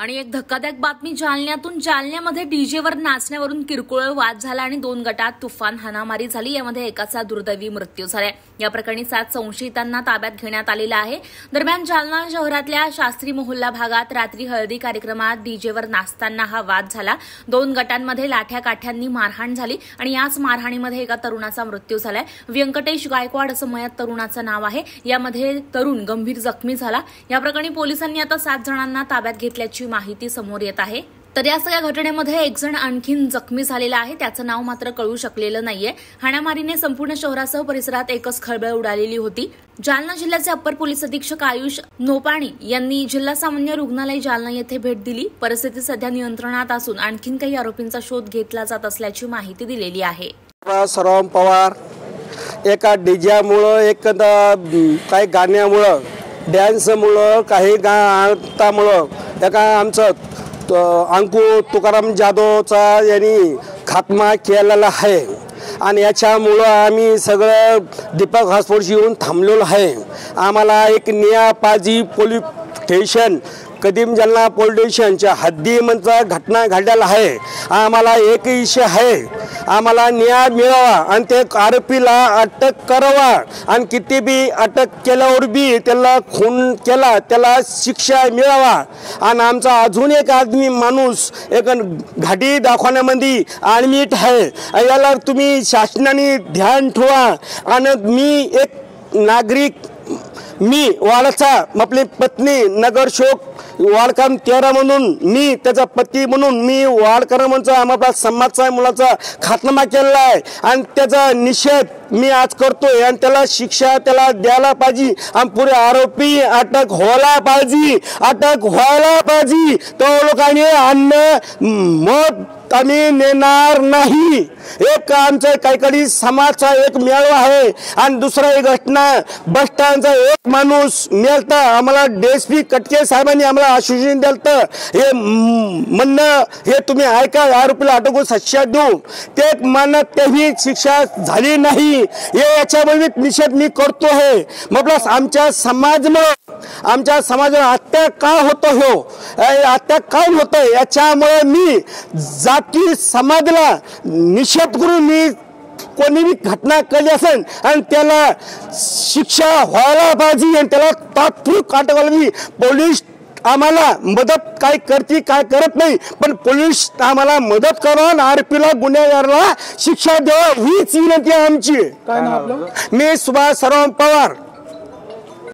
आणि एक धक्कादायक बातमी जालन्यामध्ये डीजेवर नाचण्यावरून किरकोळ वाद झाला आणि 2 गटात तुफान हाणामारी झाली। यामध्ये एकाचा दुर्दैवी मृत्यू झाला। या प्रकरणी 7 संशयितांना ताब्यात घेण्यात आलेलं आहे। दरम्यान जालना शहरातल्या शास्त्री मोहल्ला भागात रात्री हळदी कार्यक्रमात डीजेवर नाचताना हा वाद झाला। 2 गटांमध्ये लाठ्या-काठ्यांनी मारहाण झाली आणि याच मारहाणीमध्ये एका तरुणाचा मृत्यू झालाय। व्यंकटेश गायकवाड असं मयत तरुणाचं नाव आहे। यामध्ये तरुण गंभीर जखमी झाला। या प्रकरणी पोलिसांनी आता 7 जणांना ताब्यात घेतल्याची माहिती समोर येत आहे। तर या सगळ्या घटनेमध्ये एक जण आणखीन जखमी झालेला आहे। त्याचं नाव मात्र कळू शकलेलं नाहीये। हाणामारीने संपूर्ण शहरासह परिसरात एकच खळबळ उडालेली होती। जालना जिल्ह्याचे अप्पर पोलीस अधीक्षक आयुष नोपाणी यांनी जिल्हा सामान्य रुग्णालय जालना येथे भेट दिली। परिस्थिती सध्या नियंत्रणात असून आणखीन काही आरोपींचा शोध घेतला जात असल्याची माहिती दिलेली आहे। सरम पवार एका डीजेमुळे एक काही गाण्यामुळे डॅन्समुळे काही गातामुळे एका आमचं अंकु तुकाराम जाधवचा यांनी खात्मा केलेला आहे आणि याच्यामुळं आम्ही सगळं दीपक हॉस्पिटलशी येऊन थांबलेलो आहे। आम्हाला एक नियापाजी पोलीस स्टेशन कदीम जालना पोलीस स्टेशनच्या हद्दीमध्ये घटना घडलेला आहे। आम्हाला एक विषय आहे, आम्हाला न्याय मिळावा आणि ते आरोपीला अटक करावा आणि किती बी अटक केल्यावर बी त्याला खून केला त्याला शिक्षा मिळावा। आणि आमचा अजून एक आदमी माणूस एक घाटी दाखवण्यामध्ये ॲडमिट आहे। याला तुम्ही शासनाने ध्यान ठेवा। आणि मी एक नागरिक मी वाडचा आपली पत्नी नगरसेवक वाडकाम 13 म्हणून मी त्याचा पती म्हणून मी वाडकरांचा आम्हाला समाजचा मुलाचा खात्मा केलेला आहे आणि त्याचा निषेध मी आज करतोय आणि त्याला शिक्षा त्याला द्यायला पाहिजे आणि पुरे आरोपी अटक व्हायला पाहिजे तो लोकांनी अन्न मत आम्ही नेणार नाही। एक आमचा काहीतरी समाजचा एक मेळावा आहे आणि दुसरा एक घटना बस स्टँडचा एक माणूस मेलता आम्हाला डीएसपी कटके साहेबांनी आम्हाला आश्वासन दिलं हे म्हणणं हे तुम्ही ऐका आरोपीला अटक शिक्षा देऊ ते म्हणत तेही शिक्षा झाली नाही। हे याच्यामध्ये निषेध मी करतो आहे। मतलब आमच्या समाजाला हत्या का होतो हो हत्या काय होतं याच्यामुळे मी जाती समाजाला निषेध करून मी कोणी भी घटना केली असेल आणि त्याला शिक्षा व्हायला पाहिजे आणि त्याला तात्पुरती अटक व्हावी। पोलीस आम्हाला मदत काय करते काय करत नाही पण पोलीस आम्हाला मदत करा आणि आरोपीला गुन्हेगाराला शिक्षा द्यावी हीच विनंती आहे आमची। मी सुभाष सरम पवार।